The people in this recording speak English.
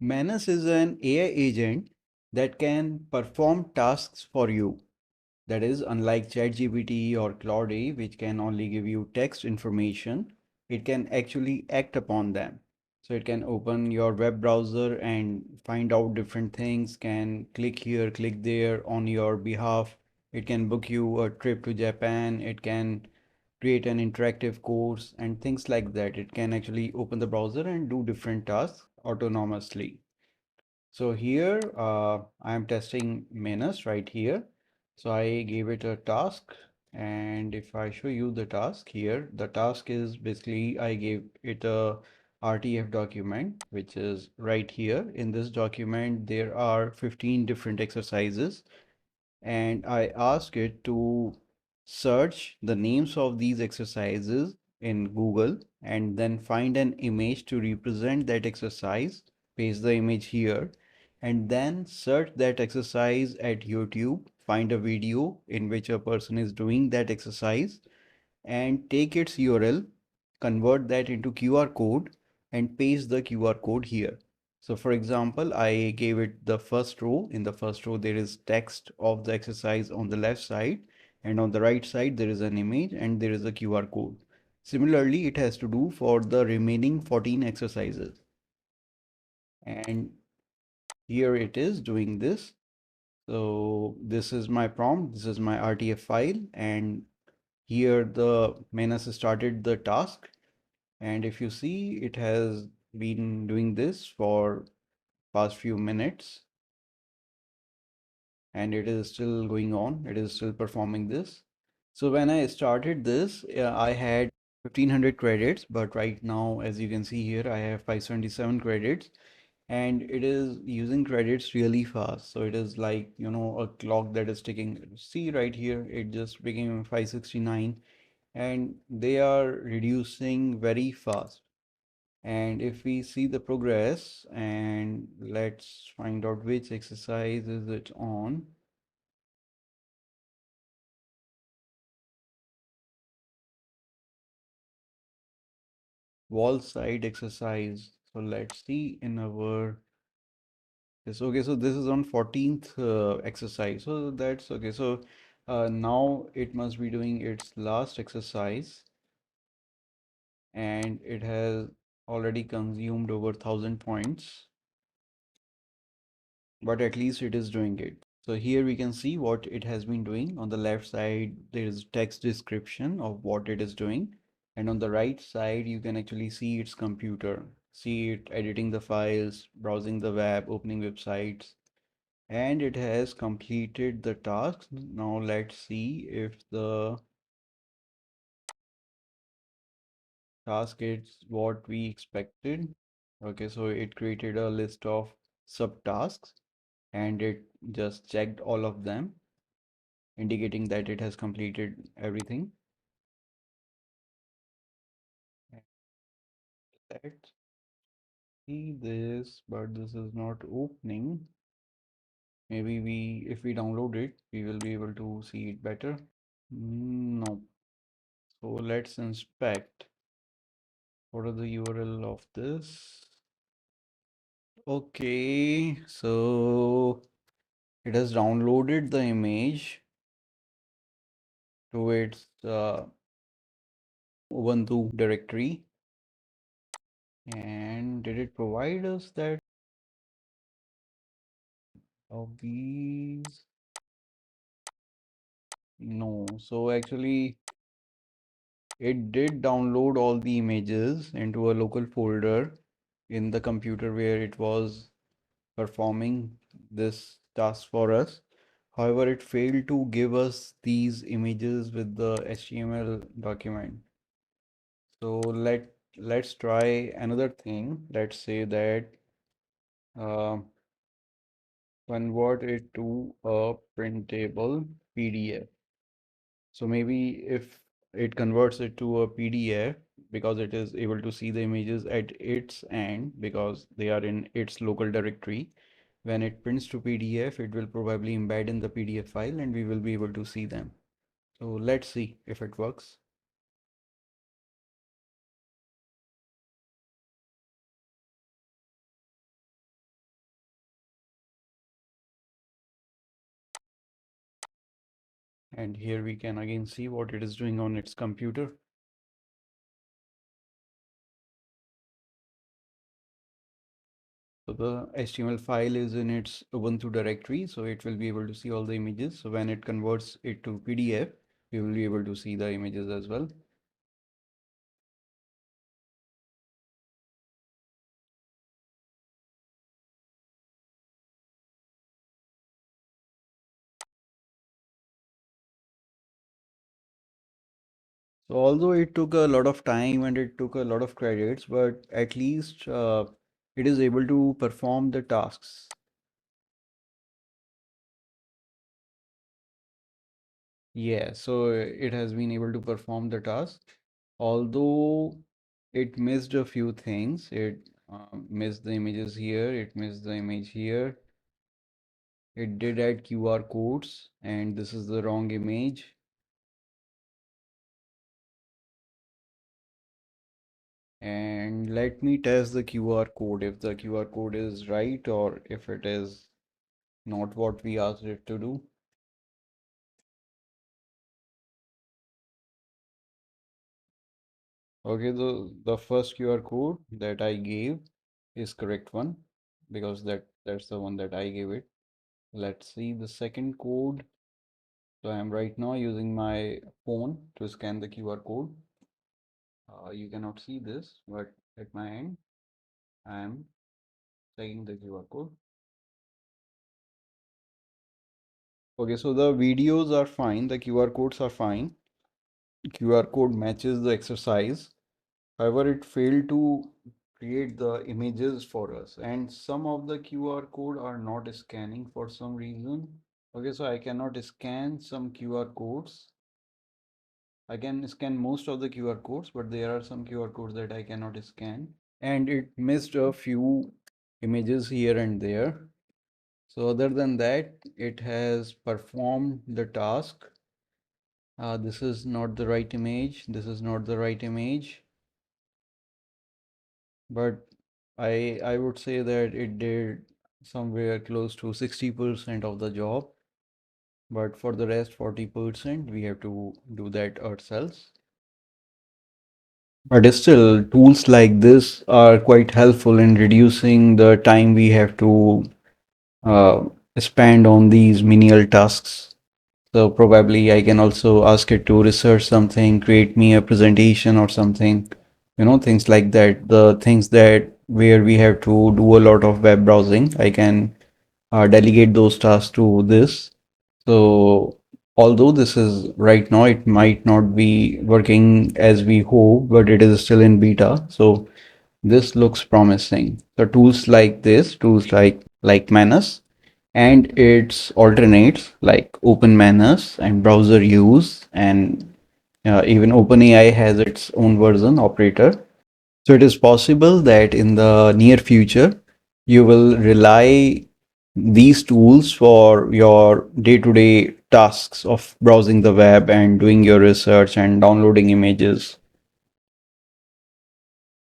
Manus is an AI agent that can perform tasks for you. That is, unlike ChatGPT or Claude, which can only give you text information, it can actually act upon them. So it can open your web browser and find out different things, can click here, click there on your behalf. It can book you a trip to Japan. It can create an interactive course and things like that. It can actually open the browser and do different tasks autonomously. So here I am testing Manus right here. So I gave it a task, and if I show you the task here, the task is basically I gave it a RTF document, which is right here. In this document, there are 15 different exercises, and I ask it to search the names of these exercises in Google and then find an image to represent that exercise, paste the image here, and then search that exercise at YouTube, find a video in which a person is doing that exercise and take its URL, convert that into QR code and paste the QR code here. So for example, I gave it the first row. In the first row, there is text of the exercise on the left side, and on the right side, there is an image and there is a QR code. Similarly, it has to do for the remaining 14 exercises. And here it is doing this. So this is my prompt, this is my RTF file, and here the Manus started the task. And if you see, it has been doing this for past few minutes and it is still going on. It is still performing this. So when I started this, I had 1500 credits, but right now, as you can see here, I have 577 credits and it is using credits really fast. So it is like, a clock that is ticking. See right here, it just became 569 and they are reducing very fast. And if we see the progress and let's find out which exercise is it on. Wall side exercise. So let's see in our this. Okay, so this is on 14th exercise. So that's okay. So now it must be doing its last exercise and it has already consumed over 1000 points. But at least it is doing it. So here we can see what it has been doing. On the left side, there is text description of what it is doing. And on the right side, you can actually see its computer, see it editing the files, browsing the web, opening websites, and it has completed the task. Now let's see if the task is what we expected. Okay, so it created a list of subtasks and it just checked all of them, indicating that it has completed everything. Let's see this, but this is not opening. Maybe if we download it, we will be able to see it better. No. So let's inspect. What are the URL of this? Okay, so it has downloaded the image to its Ubuntu directory. And did it provide us that of these? No. So actually, it did download all the images into a local folder in the computer where it was performing this task for us. However, it failed to give us these images with the HTML document. So let's try another thing. Let's say that uh, convert it to a printable PDF. So maybe if it converts it to a PDF because it is able to see the images at its end because they are in its local directory. When it prints to PDF, it will probably embed in the PDF file and we will be able to see them. So let's see if it works. And here we can again see what it is doing on its computer. So the HTML file is in its Ubuntu directory, so it will be able to see all the images. So when it converts it to PDF, you will be able to see the images as well. So although it took a lot of time and it took a lot of credits, but at least it is able to perform the tasks. Yeah, so it has been able to perform the task. Although it missed a few things, it missed the images here, it missed the image here. It did add QR codes, and this is the wrong image. And let me test the QR code if the QR code is right or if it is not what we asked it to do. Okay, the first QR code that I gave is correct one because that's the one that I gave it. Let's see the second code. So I'm right now using my phone to scan the QR code. You cannot see this, but at my end, I'm checking the QR code. Okay, so the videos are fine, the QR codes are fine. QR code matches the exercise. However, it failed to create the images for us, and some of the QR code are not scanning for some reason. Okay, so I cannot scan some QR codes. I can scan most of the QR codes, but there are some QR codes that I cannot scan. And it missed a few images here and there. So other than that, it has performed the task. This is not the right image. This is not the right image. But I would say that it did somewhere close to 60% of the job. But for the rest 40%, we have to do that ourselves. But still, tools like this are quite helpful in reducing the time we have to uh, spend on these menial tasks. So probably I can also ask it to research something, create me a presentation or something, things like that. The things that where we have to do a lot of web browsing, I can delegate those tasks to this. So although this is right now, it might not be working as we hope, but it is still in beta. So this looks promising. So tools like this, tools like Manus and its alternates like Open Manus and browser use, and even OpenAI has its own version operator. So it is possible that in the near future, you will rely these tools for your day-to-day tasks of browsing the web and doing your research and downloading images.